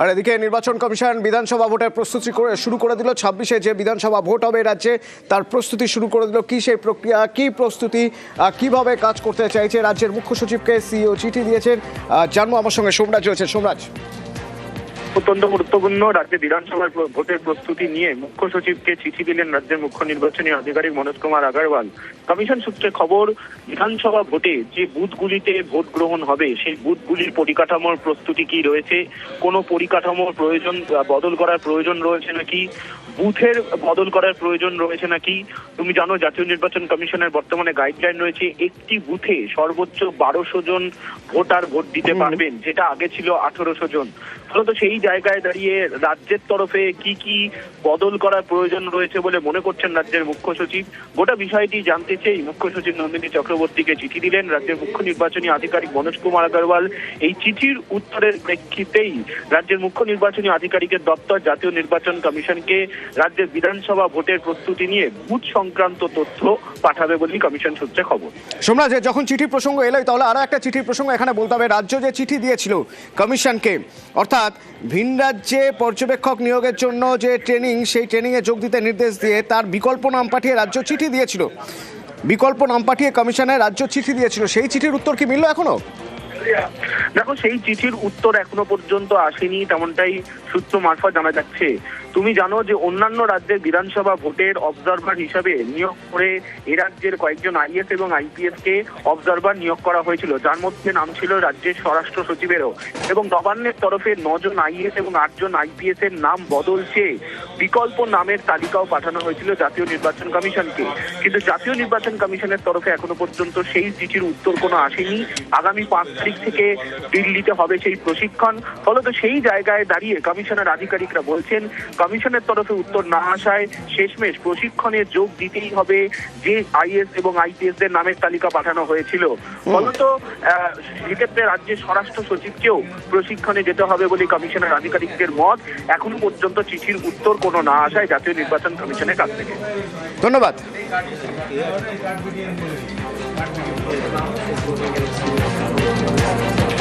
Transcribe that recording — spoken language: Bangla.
আর এদিকে নির্বাচন কমিশন বিধানসভা ভোটের প্রস্তুতি শুরু করে দিল। 26-এ যে বিধানসভা ভোট হবে রাজ্যে, তার প্রস্তুতি শুরু করে দিল। কি সেই প্রক্রিয়া, কি প্রস্তুতি, কিভাবে কাজ করতে চাইছে রাজ্যের মুখ্য সচিবকে সিইও চিঠি দিয়েছেন, জানবো। আমার সঙ্গে সোমরাজ রয়েছে। সোমরাজ, অত্যন্ত গুরুত্বপূর্ণ রাজ্যে বিধানসভার ভোটের প্রস্তুতি নিয়ে মুখ্য সচিবকে চিঠি দিলেন রাজ্যের মুখ্য নির্বাচনী আধিকারিক মনোজ কুমার আগরওয়াল। কমিশন সূত্রে খবর, বিধানসভা ভোটে যে বুথগুলিতে ভোট গ্রহণ হবে সেই বুথগুলির পরিকাঠামোর প্রস্তুতি কি রয়েছে, কোনো পরিকাঠামোর প্রয়োজন বদল করার প্রয়োজন রয়েছে নাকি, বুথের বদল করার প্রয়োজন রয়েছে নাকি। তুমি জানো জাতীয় নির্বাচন কমিশনের বর্তমানে গাইডলাইন রয়েছে, একটি বুথে সর্বোচ্চ 1200 জন ভোটার ভোট দিতে পারবেন, যেটা আগে ছিল 1800 জন। ফলত সেই জায়গায় দাঁড়িয়ে রাজ্যের তরফে কি কি বদল করার প্রয়োজন রয়েছে বলে মনে করছেন রাজ্যের মুখ্য সচিব। গোটা বিষয়টি জানতে চেয়ে মুখ্য সচিব নন্দিনী চক্রবর্তীকে চিঠি দিলেন রাজ্যের মুখ্য নির্বাচনী আধিকারিক মনোজ কুমার আগরওয়াল। এই চিঠির উত্তরের প্রেক্ষিতেই রাজ্যের মুখ্য নির্বাচনী আধিকারিকের দপ্তর জাতীয় নির্বাচন কমিশনকে রাজ্যের বিধানসভা ভোটের প্রস্তুতি নিয়ে বুথ সংক্রান্ত তথ্য পাঠাবে বলেই কমিশন সূত্রে খবর। সোমরাজ, যখন চিঠির প্রসঙ্গ এলোই, তাহলে আরো একটা চিঠির প্রসঙ্গ এখানে বলতে হবে। রাজ্য যে চিঠি দিয়েছিল কমিশনকে, অর্থাৎ ভিন রাজ্যে পর্যবেক্ষক নিয়োগের জন্য যে ট্রেনিং, সেই ট্রেনিংয়ে যোগ দিতে নির্দেশ দিয়ে তার বিকল্প নাম পাঠিয়ে রাজ্য চিঠি দিয়েছিল। বিকল্প নাম পাঠিয়ে কমিশনে রাজ্য চিঠি দিয়েছিল, সেই চিঠির উত্তর কি মিলল এখনো? দেখো, সেই চিঠির উত্তর এখনো পর্যন্ত আসেনি, তেমনটাই সূত্র মারফত জানা যাচ্ছে। তুমি জানো যে অন্যান্য রাজ্যের বিধানসভা ভোটের অবজারভার হিসাবে নিয়োগ করে এ রাজ্যের কয়েকজন আইএস এবং আইপিএস কে অবজারভার নিয়োগ করা হয়েছিল, যার মধ্যে নাম ছিল রাজ্যের স্বরাষ্ট্র সচিবেরও। এবং নবান্নের তরফে 9 জন আইএস এবং 8 জন আইপিএস এর নাম বদল চেয়ে বিকল্প নামের তালিকাও পাঠানো হয়েছিল জাতীয় নির্বাচন কমিশনকে। কিন্তু জাতীয় নির্বাচন কমিশনের তরফে এখনো পর্যন্ত সেই চিঠির উত্তর কোনো আসেনি। আগামী 5 তারিখ থেকে দিল্লিতে হবে সেই প্রশিক্ষণ। ফলত সেই জায়গায় দাঁড়িয়ে কমিশনের আধিকারিকরা বলছেন, কমিশনের তরফে উত্তর না আসায় শেষমেশ প্রশিক্ষণে যোগ দিতেই হবে যে আইএস এবং আইপিএস দের নামের তালিকা পাঠানো হয়েছিল। ফলত সেক্ষেত্রে রাজ্যের স্বরাষ্ট্র সচিবকেও প্রশিক্ষণে যেতে হবে বলে কমিশনের আধিকারিকদের মত। এখনো পর্যন্ত চিঠির উত্তর কোনো না আসায় জাতীয় নির্বাচন কমিশনের কাছ থেকে। ধন্যবাদ।